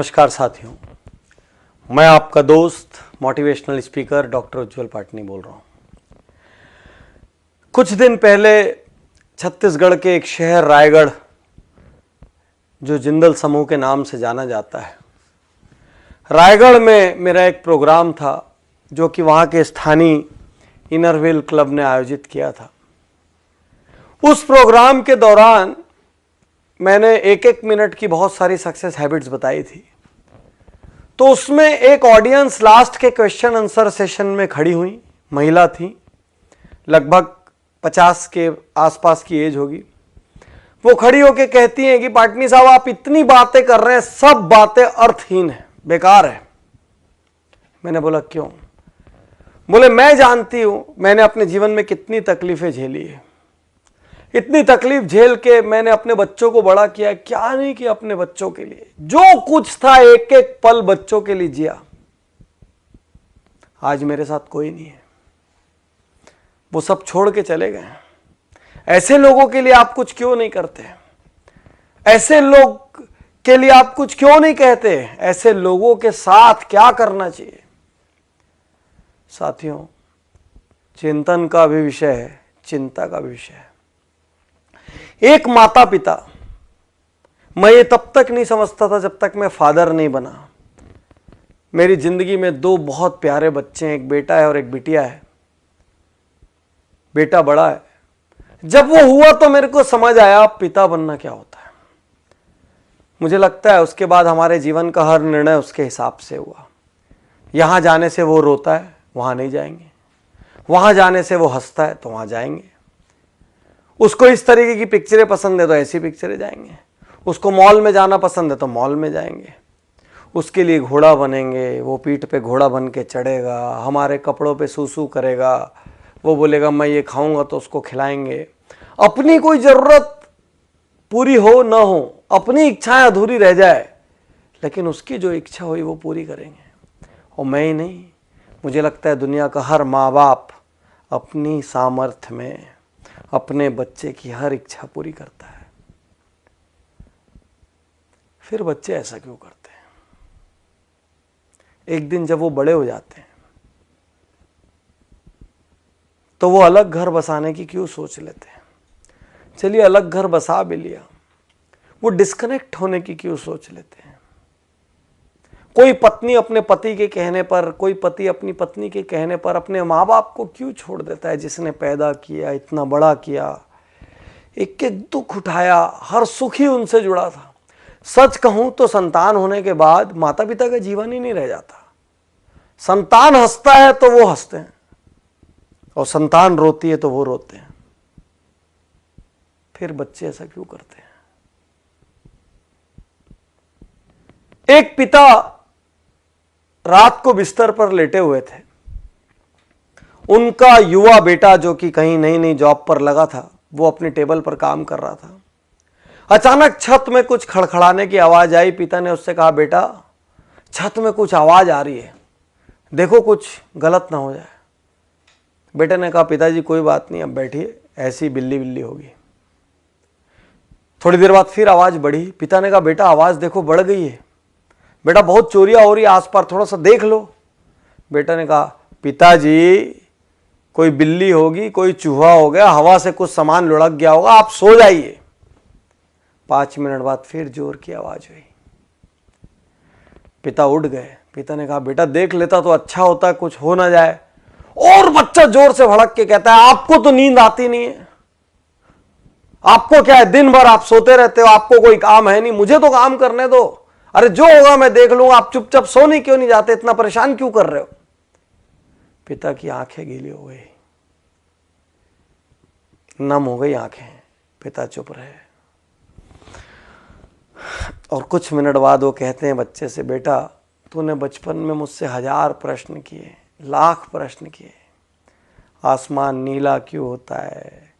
नमस्कार साथियों, मैं आपका दोस्त मोटिवेशनल स्पीकर डॉक्टर उज्जवल पाटनी बोल रहा हूँ। कुछ दिन पहले छत्तीसगढ़ के एक शहर रायगढ़, जो जिंदल समूह के नाम से जाना जाता है, रायगढ़ में मेरा एक प्रोग्राम था जो कि वहाँ के स्थानीय इनरव्हील क्लब ने आयोजित किया था। उस प्रोग्राम के दौरान मैंने एक एक मिनट की बहुत सारी सक्सेस हैबिट्स बताई थी। तो उसमें एक ऑडियंस लास्ट के क्वेश्चन आंसर सेशन में खड़ी हुई, महिला थी, लगभग 50 के आसपास की एज होगी। वो खड़ी होकर कहती हैं कि पाटनी साहब, आप इतनी बातें कर रहे हैं, सब बातें अर्थहीन है, बेकार है। मैंने बोला क्यों? बोले मैं जानती हूं मैंने अपने जीवन में कितनी तकलीफें झेली है, इतनी तकलीफ झेल के मैंने अपने बच्चों को बड़ा किया। क्या नहीं किया अपने बच्चों के लिए, जो कुछ था एक एक पल बच्चों के लिए जिया। आज मेरे साथ कोई नहीं है, वो सब छोड़ के चले गए। ऐसे लोगों के लिए आप कुछ क्यों नहीं करते? ऐसे लोग के लिए आप कुछ क्यों नहीं कहते? ऐसे लोगों के साथ क्या करना चाहिए? साथियों, चिंतन का भी विषय है, चिंता का भी विषय है। एक माता पिता, मैं ये तब तक नहीं समझता था जब तक मैं फादर नहीं बना। मेरी जिंदगी में दो बहुत प्यारे बच्चे हैं, एक बेटा है और एक बिटिया है। बेटा बड़ा है। जब वो हुआ तो मेरे को समझ आया पिता बनना क्या होता है। मुझे लगता है उसके बाद हमारे जीवन का हर निर्णय उसके हिसाब से हुआ। यहां जाने से वो रोता है, वहां नहीं जाएंगे। वहां जाने से वो हंसता है, तो वहां जाएंगे। उसको इस तरीके की पिक्चरें पसंद है तो ऐसी पिक्चरें जाएंगे। उसको मॉल में जाना पसंद है तो मॉल में जाएंगे। उसके लिए घोड़ा बनेंगे, वो पीठ पे घोड़ा बन के चढ़ेगा, हमारे कपड़ों पे सूसू करेगा, वो बोलेगा मैं ये खाऊंगा तो उसको खिलाएंगे। अपनी कोई ज़रूरत पूरी हो ना हो, अपनी इच्छाएं अधूरी रह जाए, लेकिन उसकी जो इच्छा हुई वो पूरी करेंगे। और मैं ही नहीं, मुझे लगता है दुनिया का हर माँ बाप अपनी सामर्थ्य में अपने बच्चे की हर इच्छा पूरी करता है। फिर बच्चे ऐसा क्यों करते हैं? एक दिन जब वो बड़े हो जाते हैं तो वो अलग घर बसाने की क्यों सोच लेते हैं? चलिए अलग घर बसा भी लिया, वो डिस्कनेक्ट होने की क्यों सोच लेते हैं? कोई पत्नी अपने पति के कहने पर, कोई पति अपनी पत्नी के कहने पर अपने माँ बाप को क्यों छोड़ देता है, जिसने पैदा किया, इतना बड़ा किया, एक एक दुख उठाया, हर सुख ही उनसे जुड़ा था। सच कहूं तो संतान होने के बाद माता पिता का जीवन ही नहीं रह जाता। संतान हंसता है तो वो हंसते हैं, और संतान रोती है तो वो रोते हैं। फिर बच्चे ऐसा क्यों करते हैं? एक पिता रात को बिस्तर पर लेटे हुए थे। उनका युवा बेटा, जो कि कहीं नई नई जॉब पर लगा था, वो अपनी टेबल पर काम कर रहा था। अचानक छत में कुछ खड़खड़ाने की आवाज आई। पिता ने उससे कहा, बेटा छत में कुछ आवाज आ रही है, देखो कुछ गलत ना हो जाए। बेटे ने कहा, पिताजी कोई बात नहीं, अब बैठिए, ऐसी बिल्ली बिल्ली होगी। थोड़ी देर बाद फिर आवाज बढ़ी। पिता ने कहा, बेटा आवाज देखो बढ़ गई है, बेटा बहुत चोरियां हो रही है आस पास, थोड़ा सा देख लो। बेटा ने कहा, पिताजी कोई बिल्ली होगी, कोई चूहा हो गया, हवा से कुछ सामान लुढ़क गया होगा, आप सो जाइए। 5 मिनट बाद फिर जोर की आवाज हुई। पिता उठ गए। पिता ने कहा, बेटा देख लेता तो अच्छा होता, कुछ हो ना जाए। और बच्चा जोर से भड़क के कहता है, आपको तो नींद आती नहीं है, आपको क्या है, दिन भर आप सोते रहते हो, आपको कोई काम है नहीं, मुझे तो काम करने दो, अरे जो होगा मैं देख लूंगा, आप चुपचाप सोने क्यों नहीं जाते, इतना परेशान क्यों कर रहे हो? पिता की आंखें गीली हो गई, नम हो गई आंखें। पिता चुप रहे। और कुछ मिनट बाद वो कहते हैं बच्चे से, बेटा तूने बचपन में मुझसे 1000 प्रश्न किए, लाख प्रश्न किए। आसमान नीला क्यों होता है,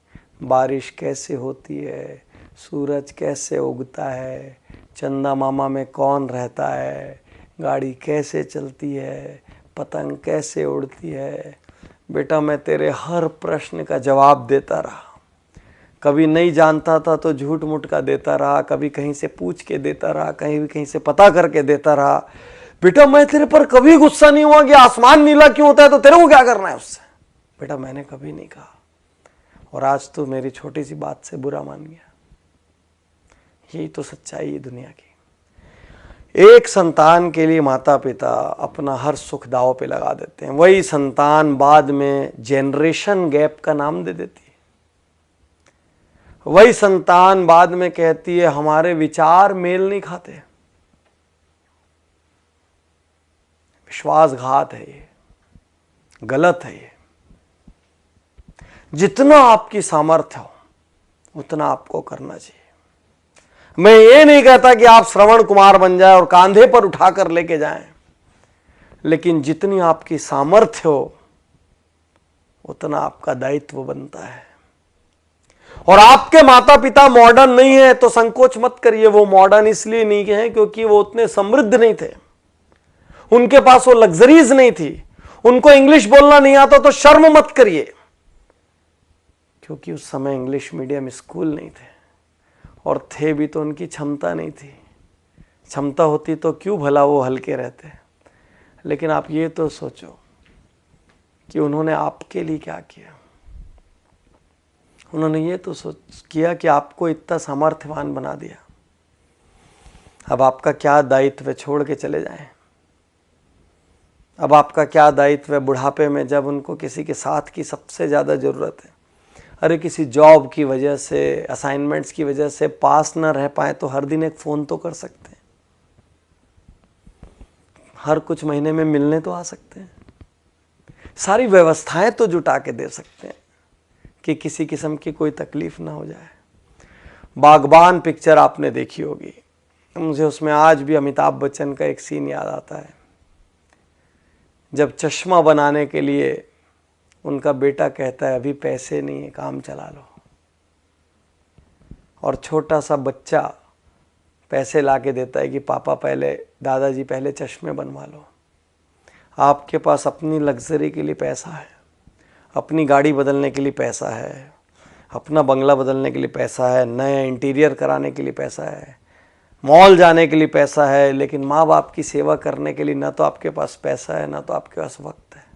बारिश कैसे होती है, सूरज कैसे उगता है, चंदा मामा में कौन रहता है, गाड़ी कैसे चलती है, पतंग कैसे उड़ती है। बेटा मैं तेरे हर प्रश्न का जवाब देता रहा, कभी नहीं जानता था तो झूठ मूठ का देता रहा, कभी कहीं से पूछ के देता रहा, कहीं से पता करके देता रहा। बेटा मैं तेरे पर कभी गुस्सा नहीं हुआ कि आसमान नीला क्यों होता है तो तेरे को क्या करना है उससे। बेटा मैंने कभी नहीं कहा, और आज तो मेरी छोटी सी बात से बुरा मान गया। यही तो सच्चाई है दुनिया की। एक संतान के लिए माता पिता अपना हर सुख दांव पे लगा देते हैं, वही संतान बाद में जेनरेशन गैप का नाम दे देती है। वही संतान बाद में कहती है हमारे विचार मेल नहीं खाते। विश्वासघात है ये, गलत है ये। जितना आपकी सामर्थ्य हो उतना आपको करना चाहिए। मैं ये नहीं कहता कि आप श्रवण कुमार बन जाए और कांधे पर उठाकर लेके जाएं, लेकिन जितनी आपकी सामर्थ्य हो उतना आपका दायित्व बनता है। और आपके माता पिता मॉडर्न नहीं है तो संकोच मत करिए। वो मॉडर्न इसलिए नहीं है क्योंकि वो उतने समृद्ध नहीं थे, उनके पास वो लग्जरीज नहीं थी, उनको इंग्लिश बोलना नहीं आता तो शर्म मत करिए, क्योंकि उस समय इंग्लिश मीडियम स्कूल नहीं थे, और थे भी तो उनकी क्षमता नहीं थी। क्षमता होती तो क्यों भला वो हल्के रहते। लेकिन आप ये तो सोचो कि उन्होंने आपके लिए क्या किया। उन्होंने ये तो किया कि आपको इतना सामर्थ्यवान बना दिया। अब आपका क्या दायित्व है, छोड़ के चले जाएं। अब आपका क्या दायित्व है बुढ़ापे में, जब उनको किसी के साथ की सबसे ज़्यादा ज़रूरत है। अरे किसी जॉब की वजह से, असाइनमेंट्स की वजह से पास ना रह पाए तो हर दिन एक फ़ोन तो कर सकते हैं, हर कुछ महीने में मिलने तो आ सकते हैं, सारी व्यवस्थाएं तो जुटा के दे सकते हैं कि किसी किस्म की कोई तकलीफ ना हो जाए। बागबान पिक्चर आपने देखी होगी, मुझे उसमें आज भी अमिताभ बच्चन का एक सीन याद आता है, जब चश्मा बनाने के लिए उनका बेटा कहता है अभी पैसे नहीं है, काम चला लो, और छोटा सा बच्चा पैसे ला के देता है कि पापा पहले, दादाजी पहले चश्मे बनवा लो। आपके पास अपनी लग्जरी के लिए पैसा है, अपनी गाड़ी बदलने के लिए पैसा है, अपना बंगला बदलने के लिए पैसा है, नया इंटीरियर कराने के लिए पैसा है, मॉल जाने के लिए पैसा है, लेकिन माँ बाप की सेवा करने के लिए ना तो आपके पास पैसा है ना तो आपके पास वक्त है।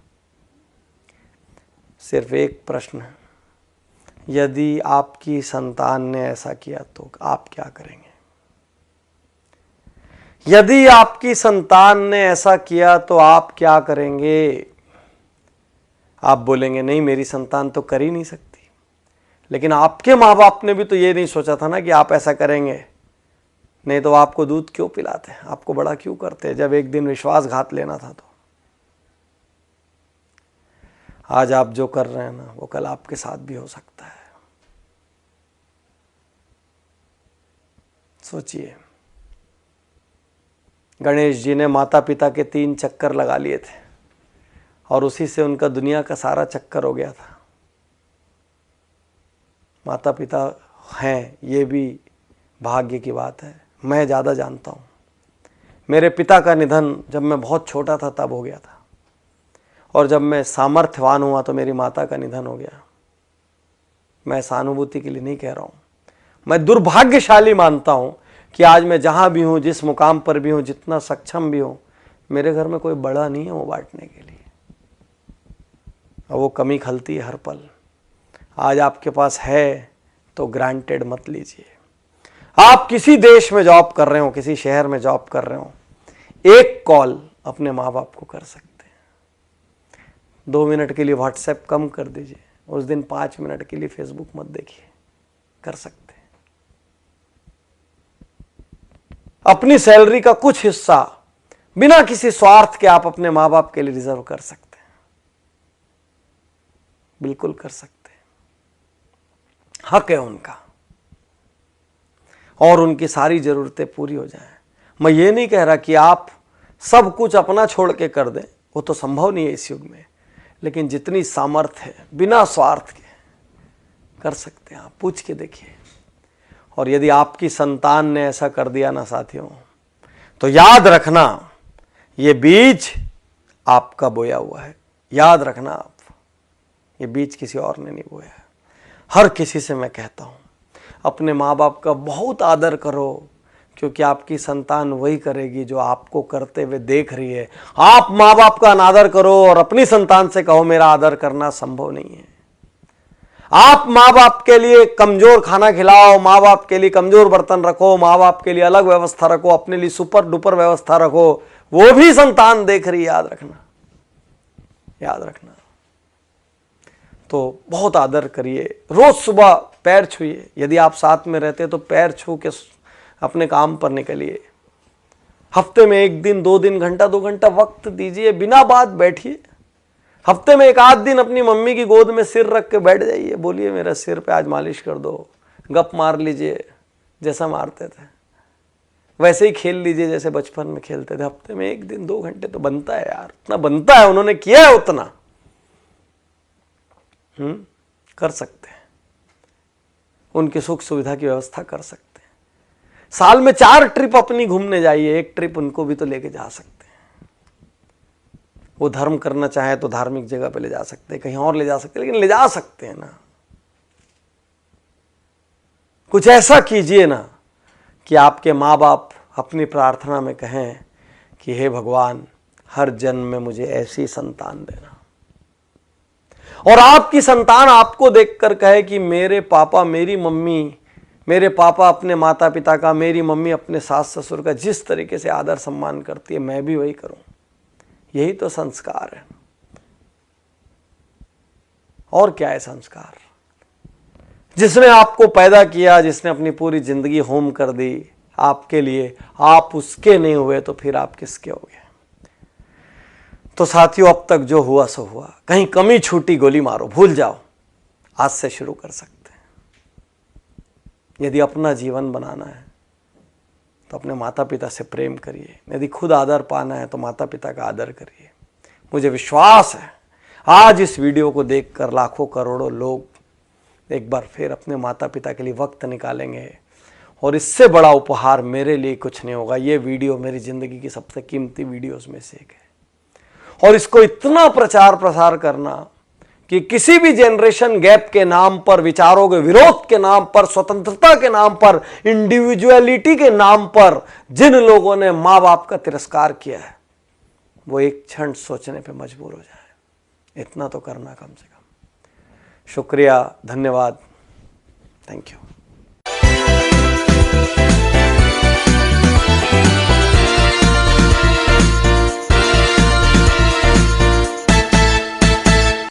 सिर्फ एक प्रश्न है, यदि आपकी संतान ने ऐसा किया तो आप क्या करेंगे? यदि आपकी संतान ने ऐसा किया तो आप क्या करेंगे? आप बोलेंगे नहीं मेरी संतान तो कर ही नहीं सकती, लेकिन आपके माँ बाप ने भी तो ये नहीं सोचा था ना कि आप ऐसा करेंगे, नहीं तो आपको दूध क्यों पिलाते, आपको बड़ा क्यों करते जब एक दिन विश्वासघात लेना था तो। आज आप जो कर रहे हैं ना वो कल आपके साथ भी हो सकता है। सोचिए, गणेश जी ने माता पिता के 3 चक्कर लगा लिए थे और उसी से उनका दुनिया का सारा चक्कर हो गया था। माता पिता हैं ये भी भाग्य की बात है, मैं ज़्यादा जानता हूँ। मेरे पिता का निधन जब मैं बहुत छोटा था तब हो गया था, और जब मैं सामर्थ्यवान हुआ तो मेरी माता का निधन हो गया। मैं सहानुभूति के लिए नहीं कह रहा हूँ, मैं दुर्भाग्यशाली मानता हूँ कि आज मैं जहाँ भी हूँ, जिस मुकाम पर भी हूँ, जितना सक्षम भी हूँ, मेरे घर में कोई बड़ा नहीं है वो बांटने के लिए, और वो कमी खलती है हर पल। आज आपके पास है तो ग्रांटेड मत लीजिए। आप किसी देश में जॉब कर रहे हो, किसी शहर में जॉब कर रहे हो, एक कॉल अपने माँ बाप को कर सकते हैं। 2 मिनट के लिए व्हाट्सएप कम कर दीजिए, उस दिन 5 मिनट के लिए फेसबुक मत देखिए, कर सकते हैं। अपनी सैलरी का कुछ हिस्सा बिना किसी स्वार्थ के आप अपने माँ बाप के लिए रिजर्व कर सकते हैं, बिल्कुल कर सकते हैं, हक है उनका, और उनकी सारी जरूरतें पूरी हो जाएं। मैं ये नहीं कह रहा कि आप सब कुछ अपना छोड़ के कर दें, वो तो संभव नहीं है इस युग में, लेकिन जितनी सामर्थ्य है बिना स्वार्थ के कर सकते हैं। आप पूछ के देखिए। और यदि आपकी संतान ने ऐसा कर दिया ना साथियों, तो याद रखना ये बीज आपका बोया हुआ है। याद रखना आप, ये बीज किसी और ने नहीं बोया है। हर किसी से मैं कहता हूं, अपने माँ बाप का बहुत आदर करो, क्योंकि आपकी संतान वही करेगी जो आपको करते हुए देख रही है। आप माँ बाप का अनादर करो और अपनी संतान से कहो मेरा आदर करना संभव नहीं है। आप माँ बाप के लिए कमजोर खाना खिलाओ, माँ बाप के लिए कमजोर बर्तन रखो, माँ बाप के लिए अलग व्यवस्था रखो, अपने लिए सुपर डुपर व्यवस्था रखो, वो भी संतान देख रही है, याद रखना, याद रखना। तो बहुत आदर करिए, रोज सुबह पैर छूइए, यदि आप साथ में रहते तो पैर छू के अपने काम पर निकलिए। हफ्ते में 1 दिन 2 दिन घंटा 2 घंटा वक्त दीजिए, बिना बात बैठिए। हफ्ते में 1 आध दिन अपनी मम्मी की गोद में सिर रख के बैठ जाइए, बोलिए मेरा सिर पे आज मालिश कर दो, गप मार लीजिए जैसा मारते थे, वैसे ही खेल लीजिए जैसे बचपन में खेलते थे। हफ्ते में 1 दिन 2 घंटे तो बनता है यार, उतना बनता है, उन्होंने किया है उतना। कर सकते हैं, उनकी सुख सुविधा की व्यवस्था कर सकते हैं। साल में 4 ट्रिप अपनी घूमने जाइए, 1 ट्रिप उनको भी तो लेके जा सकते हैं। वो धर्म करना चाहे तो धार्मिक जगह पे ले जा सकते हैं, कहीं और ले जा सकते हैं, लेकिन ले जा सकते हैं ना। कुछ ऐसा कीजिए ना कि आपके माँ बाप अपनी प्रार्थना में कहें कि हे भगवान, हर जन्म में मुझे ऐसी संतान देना। और आपकी संतान आपको देखकर कहे कि मेरे पापा मेरी मम्मी, मेरे पापा अपने माता पिता का, मेरी मम्मी अपने सास ससुर का जिस तरीके से आदर सम्मान करती है, मैं भी वही करूं। यही तो संस्कार है। और क्या है संस्कार? जिसने आपको पैदा किया, जिसने अपनी पूरी जिंदगी होम कर दी आपके लिए, आप उसके नहीं हुए तो फिर आप किसके हो गए? तो साथियों, अब तक जो हुआ सो हुआ, कहीं कमी छूटी गोली मारो, भूल जाओ, आज से शुरू कर सकते हैं। यदि अपना जीवन बनाना है तो अपने माता पिता से प्रेम करिए, यदि खुद आदर पाना है तो माता पिता का आदर करिए। मुझे विश्वास है आज इस वीडियो को देखकर लाखों करोड़ों लोग एक बार फिर अपने माता पिता के लिए वक्त निकालेंगे, और इससे बड़ा उपहार मेरे लिए कुछ नहीं होगा। ये वीडियो मेरी जिंदगी की सबसे कीमती वीडियोस में से एक है, और इसको इतना प्रचार प्रसार करना कि किसी भी जनरेशन गैप के नाम पर, विचारों के विरोध के नाम पर, स्वतंत्रता के नाम पर, इंडिविजुअलिटी के नाम पर जिन लोगों ने माँ बाप का तिरस्कार किया है, वो एक क्षण सोचने पे मजबूर हो जाए। इतना तो करना कम से कम। शुक्रिया, धन्यवाद, थैंक यू।